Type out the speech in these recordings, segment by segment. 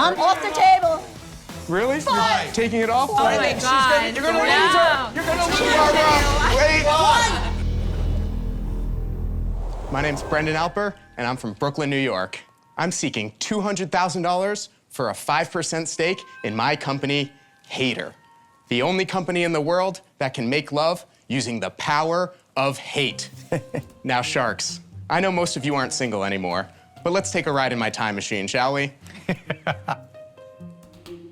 I'm off the table. Really? Five. You're taking it off? Oh my God. You're gonna lose her. You're gonna lose her. Wait. My name's Brendan Alper, and I'm from Brooklyn, New York. I'm seeking $200,000 for a 5% stake in my company, Hater. The only company in the world that can make love using the power of hate. Now, sharks, I know most of you aren't single anymore, but let's take a ride in my time machine, shall we?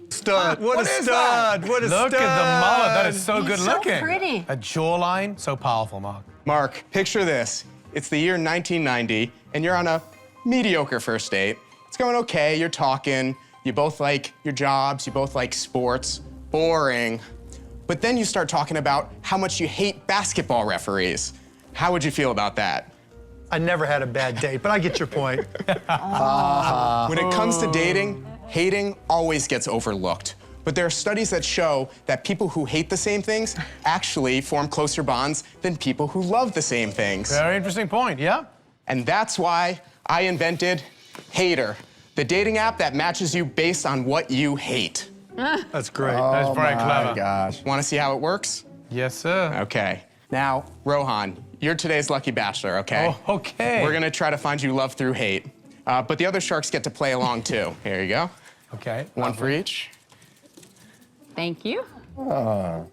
Stud. What a stud. What a Look stud. at the mullet. That is so good so looking. pretty. A jawline, so powerful, Mark. Mark, picture this. It's the year 1990, and you're on a mediocre first date. It's going okay, you're talking, you both like your jobs, you both like sports, boring. But then you start talking about how much you hate basketball referees. How would you feel about that? I never had a bad date, but I get your point. When it comes to dating, hating always gets overlooked. But there are studies that show that people who hate the same things actually form closer bonds than people who love the same things. Very interesting point, yeah? And that's why I invented Hater, the dating app that matches you based on what you hate. That's great. That's very clever. Gosh. Want to see how it works? Yes, sir. Okay. Now, Rohan, you're today's lucky bachelor, okay? Oh, okay. We're gonna try to find you love through hate. But the other sharks get to play along too. Here you go. Okay. One for each. Thank you. I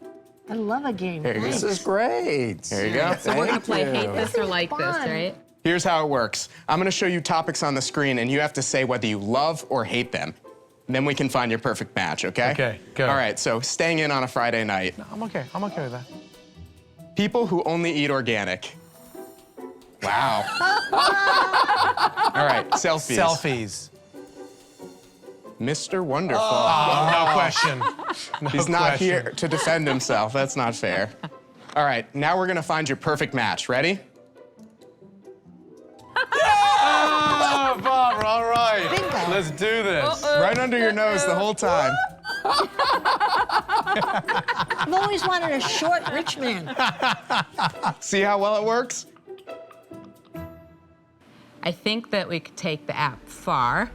love a game. Here you go. This is great. Here you go. So we're gonna Thank play you. hate this or like this, Fun. right? Here's how it works. I'm gonna show you topics on the screen, and you have to say whether you love or hate them. Then we can find your perfect match, okay? Okay, go. All right, so staying in on a Friday night. I'm okay. I'm okay with that. People who only eat organic. Wow. All right, selfies. Selfies. Mr. Wonderful. Oh, no question. No He's not question. here to defend himself. That's not fair. All right, now we're gonna find your perfect match. Ready? Oh, Barbara, all right. Bingo. Let's do this. Right under your nose the whole time. I've always wanted a short, rich man. See how well it works? I think that we could take the app far,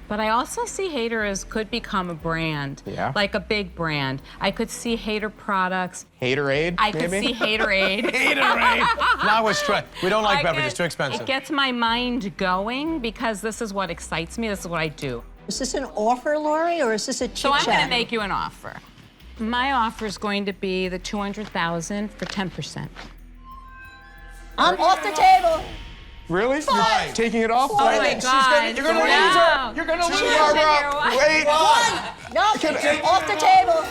but I also see Hater as could become a brand. Yeah. Like a big brand. I could see Hater products. Haterade, I could maybe? see Haterade. Haterade. Now it's we don't like beverages, too expensive. It gets my mind going because this is what excites me. This is what I do. Is this an offer, Lori, or is this a chit-chat? So I'm going to make you an offer. My offer is going to be the $200,000 for 10%. I'm off the table. Really? You're taking it off? Oh my God! You're gonna lose her. You're gonna lose her, Barbara. Wait. No, off the table.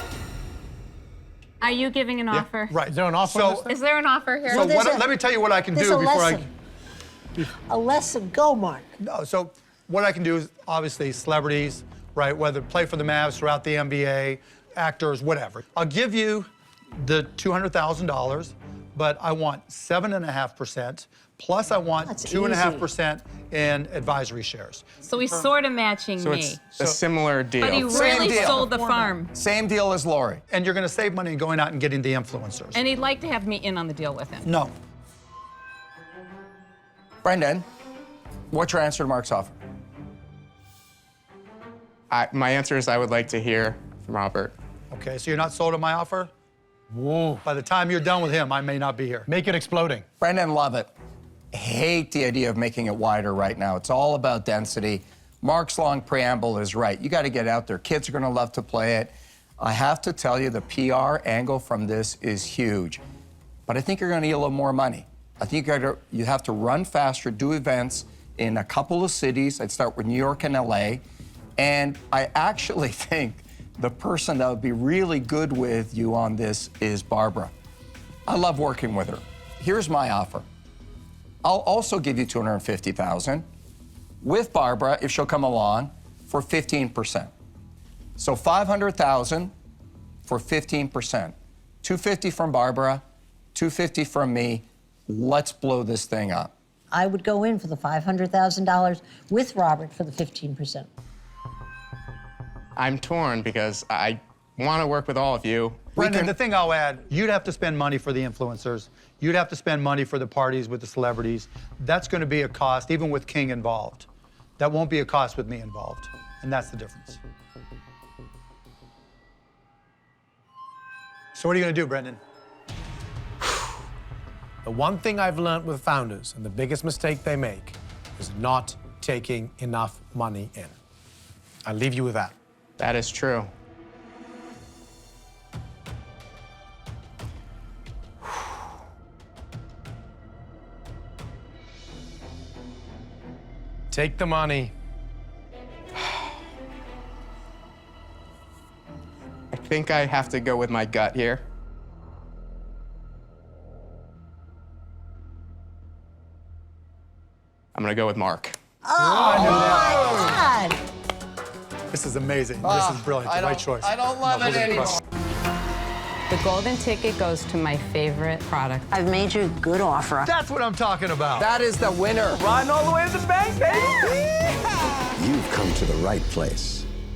Are you giving an offer? Right. Is there an offer? So, Is there an offer here? so there's what, a- let me tell you what I can There's do a before lesson. A lesson. Go, Mark. No, so what I can do is obviously celebrities, right? Whether play for the Mavs, throughout the NBA, actors, whatever. I'll give you the $200,000, but I want 7.5%. Plus, I want That's 2.5% in advisory shares. So he's sort of matching So me. it's a similar deal. But he Same really deal. sold the farm. Same deal as Lori. And you're going to save money going out and getting the influencers. And he'd like to have me in on the deal with him. No. Brendan, what's your answer to Mark's offer? My answer is I would like to hear from Robert. Okay, so you're not sold on my offer? Whoa. By the time you're done with him, I may not be here. Make it exploding. Brendan, love it. Hate the idea of making it wider right now. It's all about density. Mark's long preamble is right. You got to get out there. Kids are going to love to play it. I have to tell you, the PR angle from this is huge. But I think you're going to need a little more money. I think you have to run faster, do events in a couple of cities. I'd start with New York and LA. And I actually think the person that would be really good with you on this is Barbara. I love working with her. Here's my offer. I'll also give you $250,000 with Barbara, if she'll come along, for 15%. So $500,000 for 15%. $250 from Barbara, $250 from me. Let's blow this thing up. I would go in for the $500,000 with Robert for the 15%. I'm torn because I want to work with all of you. Brendan, the thing I'll add, you'd have to spend money for the influencers. You'd have to spend money for the parties with the celebrities. That's going to be a cost, even with King involved. That won't be a cost with me involved. And that's the difference. So what are you going to do, Brendan? The one thing I've learned with founders, and the biggest mistake they make, is not taking enough money in. I'll leave you with that. That is true. Take the money. I think I have to go with my gut here. I'm gonna go with Mark. Oh, my God. This is amazing. This is brilliant. It's the right choice. I don't love it anymore. The golden ticket goes to my favorite product. I've made you a good offer. That's what I'm talking about. That is the winner. Riding all the way to the bank, baby. You've come to the right place.